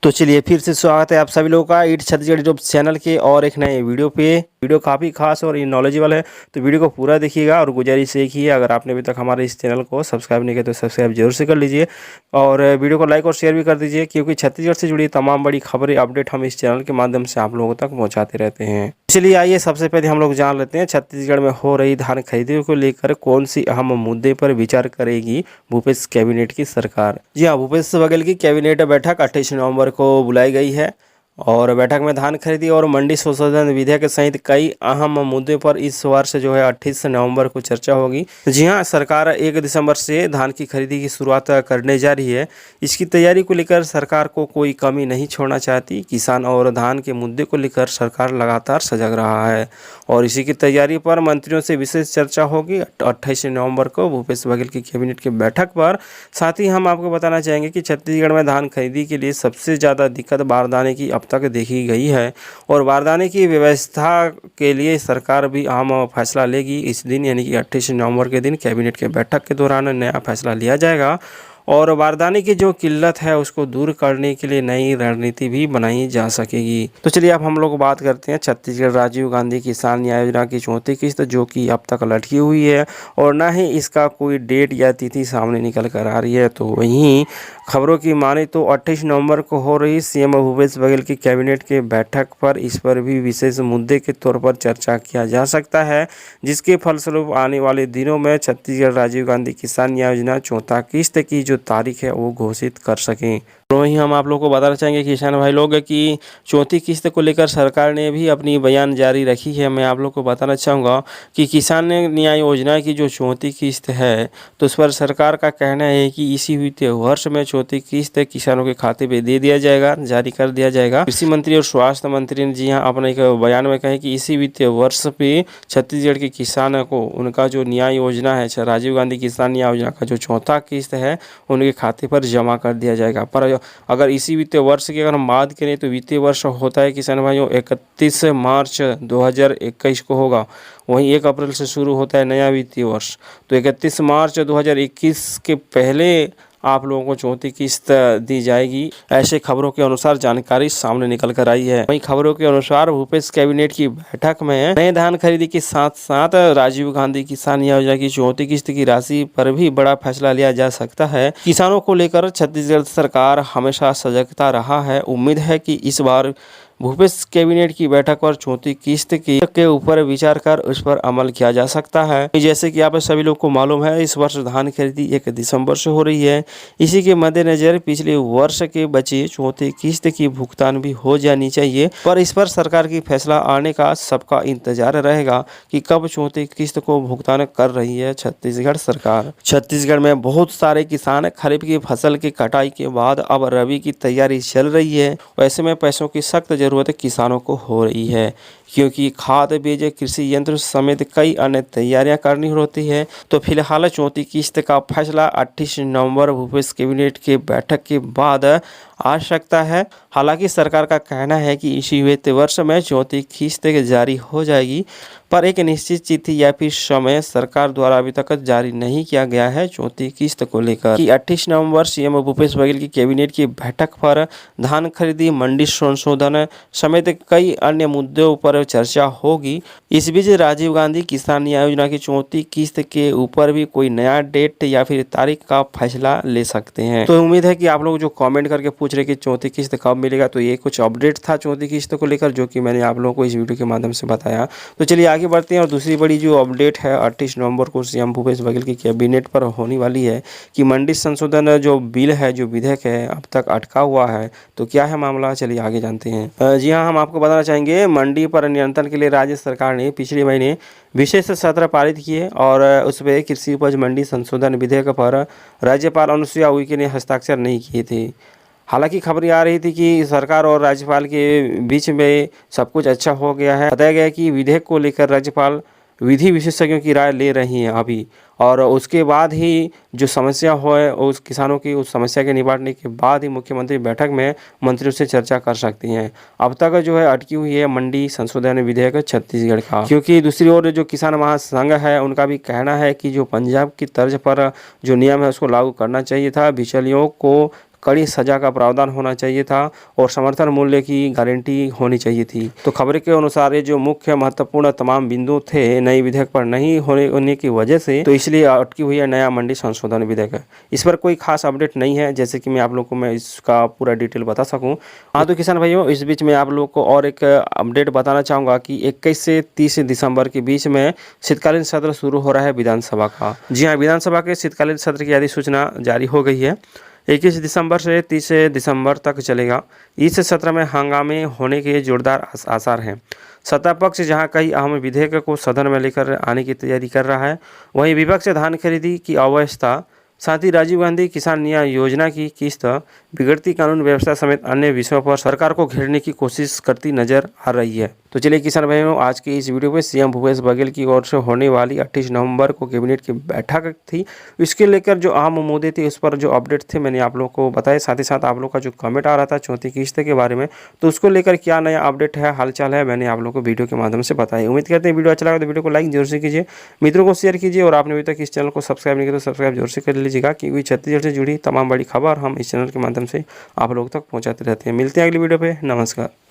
तो चलिए फिर से स्वागत है आप सभी लोगों का ईट छत्तीसगढ़ यूट्यूब चैनल के और एक नए वीडियो पे। वीडियो काफ़ी खास और नॉलेजेबल है, तो वीडियो को पूरा देखिएगा। और गुजारिश एक ही है, अगर आपने अभी तक हमारे इस चैनल को सब्सक्राइब नहीं किया तो सब्सक्राइब जरूर से कर लीजिए और वीडियो को लाइक और शेयर भी कर दीजिए, क्योंकि छत्तीसगढ़ से जुड़ी तमाम बड़ी खबरें अपडेट हम इस चैनल के माध्यम से आप लोगों तक पहुँचाते रहते हैं। चलिए आइए सबसे पहले हम लोग जान लेते हैं छत्तीसगढ़ में हो रही धान खरीदी को लेकर कौन सी अहम मुद्दे पर विचार करेगी भूपेश कैबिनेट की सरकार। जी हाँ, भूपेश बघेल की कैबिनेट बैठक 28 नवंबर को बुलाई गई है और बैठक में धान खरीदी और मंडी संशोधन विधेयक सहित कई अहम मुद्दों पर इस वर्ष जो है 28 नवंबर को चर्चा होगी। जी हाँ, सरकार 1 दिसंबर से धान की खरीदी की शुरुआत करने जा रही है। इसकी तैयारी को लेकर सरकार को कोई कमी नहीं छोड़ना चाहती। किसान और धान के मुद्दे को लेकर सरकार लगातार सजग रहा है और इसी की तैयारी पर मंत्रियों से विशेष चर्चा होगी 28 नवंबर को भूपेश बघेल की कैबिनेट की बैठक पर। साथ ही हम आपको बताना चाहेंगे कि छत्तीसगढ़ में धान खरीदी के लिए सबसे ज़्यादा दिक्कत बारदाने की अब तक देखी गई है और बारदाने की व्यवस्था के लिए सरकार भी अहम फैसला लेगी इस दिन, यानी कि 28 नवंबर के दिन कैबिनेट के बैठक के दौरान नया फैसला लिया जाएगा और बारदाने की जो किल्लत है उसको दूर करने के लिए नई रणनीति भी बनाई जा सकेगी। तो चलिए अब हम लोग बात करते हैं छत्तीसगढ़ राजीव गांधी किसान न्याय योजना की 34 किस्त जो कि अब तक लटकी हुई है और ना ही इसका कोई डेट या तिथि सामने निकल कर आ रही है। तो वहीं खबरों की माने तो 28 नवंबर को हो रही सीएम भूपेश बघेल की कैबिनेट के बैठक पर इस पर भी विशेष मुद्दे के तौर पर चर्चा किया जा सकता है, जिसके फलस्वरूप आने वाले दिनों में छत्तीसगढ़ राजीव गांधी किसान न्याय योजना 34 किस्त की जो तारीख है वो घोषित कर सकें। तो वहीं हम आप लोग को बताना चाहेंगे किसान भाई लोग कि 34 किस्त को लेकर सरकार ने भी अपनी बयान जारी रखी है। मैं आप लोग को बताना चाहूँगा कि किसान न्याय योजना की जो 34 किस्त है तो उस पर सरकार का कहना है कि इसी वित्तीय वर्ष में 34 किस्त किसानों के खाते पे दे दिया जाएगा, जारी कर दिया जाएगा। कृषि मंत्री और स्वास्थ्य मंत्री ने जी हाँ अपने एक बयान में कहे कि इसी वित्तीय वर्ष पे छत्तीसगढ़ के किसानों को उनका जो न्याय योजना है राजीव गांधी किसान न्याय योजना का जो 34 किस्त है उनके खाते पर जमा कर दिया जाएगा। पर अगर इसी वित्तीय वर्ष की अगर हम बात करें तो वित्तीय वर्ष होता है किसान भाइयों 31 मार्च 2021 को होगा, वहीं 1 अप्रैल से शुरू होता है नया वित्तीय वर्ष। तो 31 मार्च 2021 के पहले आप लोगों को 34 किस्त दी जाएगी, ऐसे खबरों के अनुसार जानकारी सामने निकल कर आई है। वहीं खबरों के अनुसार भूपेश कैबिनेट की बैठक में नए धान खरीदी के साथ साथ राजीव गांधी किसान योजना की 34 किस्त की राशि पर भी बड़ा फैसला लिया जा सकता है। किसानों को लेकर छत्तीसगढ़ सरकार हमेशा सजगता रहा है। उम्मीद है कि इस बार भूपेश कैबिनेट की बैठक पर 34 किस्त के ऊपर विचार कर उस पर अमल किया जा सकता है। जैसे कि आप सभी लोग को मालूम है इस वर्ष धान खरीदी 1 दिसंबर से हो रही है। इसी के मद्देनजर पिछले वर्ष के बचे 34 किस्त की भुगतान भी हो जानी चाहिए, पर इस पर सरकार की फैसला आने का सबका इंतजार रहेगा कि कब 34 किस्त को भुगतान कर रही है छत्तीसगढ़ सरकार। छत्तीसगढ़ में बहुत सारे किसान खरीफ की फसल की कटाई के बाद अब रबी की तैयारी चल रही है। ऐसे में पैसों की सख्त जरूरत किसानों को हो रही है, क्योंकि खाद बीज कृषि यंत्र समेत कई अन्य तैयारियां करनी होती है। तो फिलहाल 34 किस्त का फैसला 28 नवंबर भूपेश कैबिनेट की बैठक के बाद आ सकता है। हालांकि सरकार का कहना है कि इसी वित्तीय वर्ष में 34 किस्त जारी हो जाएगी, पर एक निश्चित तिथि या फिर समय सरकार द्वारा अभी तक जारी नहीं किया गया है 34 किस्त को लेकर। कि 28 नवंबर सीएम भूपेश बघेल की कैबिनेट की बैठक पर धान खरीदी, मंडी संशोधन समेत कई अन्य मुद्दों पर चर्चा होगी। इस बीच राजीव गांधी किसान न्याय योजना की 34 किस्त के ऊपर भी कोई नया डेट या फिर तारीख का फैसला ले सकते हैं। तो उम्मीद है कि आप लोग जो कमेंट करके पूछ रहे कि 34 किस्त कब मिलेगा, तो ये कुछ अपडेट था 34 किस्त को लेकर जो कि मैंने आप लोगों को इस वीडियो के माध्यम से बताया। तो चलिए आगे बढ़ते हैं और दूसरी बड़ी जो अपडेट है 28 नवंबर को सीएम भूपेश बघेल की कैबिनेट पर होने वाली है कि मंडी संशोधन जो बिल है, जो विधेयक है अब तक अटका हुआ है। तो क्या है मामला, चलिए आगे जानते हैं। जी हाँ, हम आपको बताना चाहेंगे मंडी पर नियंत्रण के लिए राज्य सरकार ने पिछले महीने विशेष सत्र पारित किए और उस पर कृषि उपज मंडी संशोधन विधेयक पर राज्यपाल अनुसुईया उइके ने हस्ताक्षर नहीं किए थे। हालांकि खबरें आ रही थी कि सरकार और राज्यपाल के बीच में सब कुछ अच्छा हो गया है। बताया गया कि विधेयक को लेकर राज्यपाल विधि विशेषज्ञों की राय ले रही हैं अभी, और उसके बाद ही जो समस्या हो उस किसानों की उस समस्या के निपटने के बाद ही मुख्यमंत्री बैठक में मंत्रियों से चर्चा कर सकती हैं। अब तक जो है अटकी हुई है मंडी संशोधन विधेयक छत्तीसगढ़ का, क्योंकि दूसरी ओर जो किसान महासंघ है उनका भी कहना है कि जो पंजाब की तर्ज पर जो नियम है उसको लागू करना चाहिए था। बिचौलियों को कड़ी सजा का प्रावधान होना चाहिए था और समर्थन मूल्य की गारंटी होनी चाहिए थी। तो खबर के अनुसार ये जो मुख्य महत्वपूर्ण तमाम बिंदु थे नई विधेयक पर नहीं होने की वजह से, तो इसलिए अटकी हुई है नया मंडी संशोधन विधेयक। इस पर कोई खास अपडेट नहीं है, जैसे कि मैं आप लोग को मैं इसका पूरा डिटेल बता सकूं। हाँ तो किसान भाइयों, इस बीच में आप लोग को और एक अपडेट बताना चाहूँगा कि 21 से 30 दिसंबर के बीच में शीतकालीन सत्र शुरू हो रहा है विधानसभा का। जी हाँ, विधानसभा के शीतकालीन सत्र की अधिसूचना जारी हो गई है। 21 दिसंबर से 30 दिसंबर तक चलेगा। इस सत्र में हंगामे होने के जोरदार आसार हैं। सत्ता पक्ष जहां कई अहम विधेयक को सदन में लेकर आने की तैयारी कर रहा है, वहीं विपक्ष धान खरीदी की अव्यवस्था, साथ ही राजीव गांधी किसान न्याय योजना की किस्त, बिगड़ती कानून व्यवस्था समेत अन्य विषयों पर सरकार को घेरने की कोशिश करती नजर आ रही है। तो चलिए किसान भाइयों, आज की इस वीडियो में सीएम भूपेश बघेल की ओर से होने वाली 28 नवंबर को कैबिनेट की बैठक थी, इसके लेकर जो अहम मुद्दे थे उस पर जो अपडेट थे मैंने आप लोग को बताए। साथ ही साथ आप लोग का जो कमेंट आ रहा था चौथी किस्त के बारे में, तो उसको लेकर क्या नया अपडेट है, हालचाल है, मैंने आप लोग को वीडियो के माध्यम से बताया। उम्मीद करते हैं वीडियो अच्छा लगा तो वीडियो को लाइक जरूर से कीजिए, मित्रों को शेयर कीजिए और आपने अभी तक इस चैनल को सब्सक्राइब नहीं किया तो सब्सक्राइब जरूर से कर लीजिएगा, क्योंकि छत्तीसगढ़ से जुड़ी तमाम बड़ी खबर हम इस चैनल के माध्यम से आप लोग तक पहुँचाते रहते हैं। मिलते हैं अगली वीडियो पे, नमस्कार।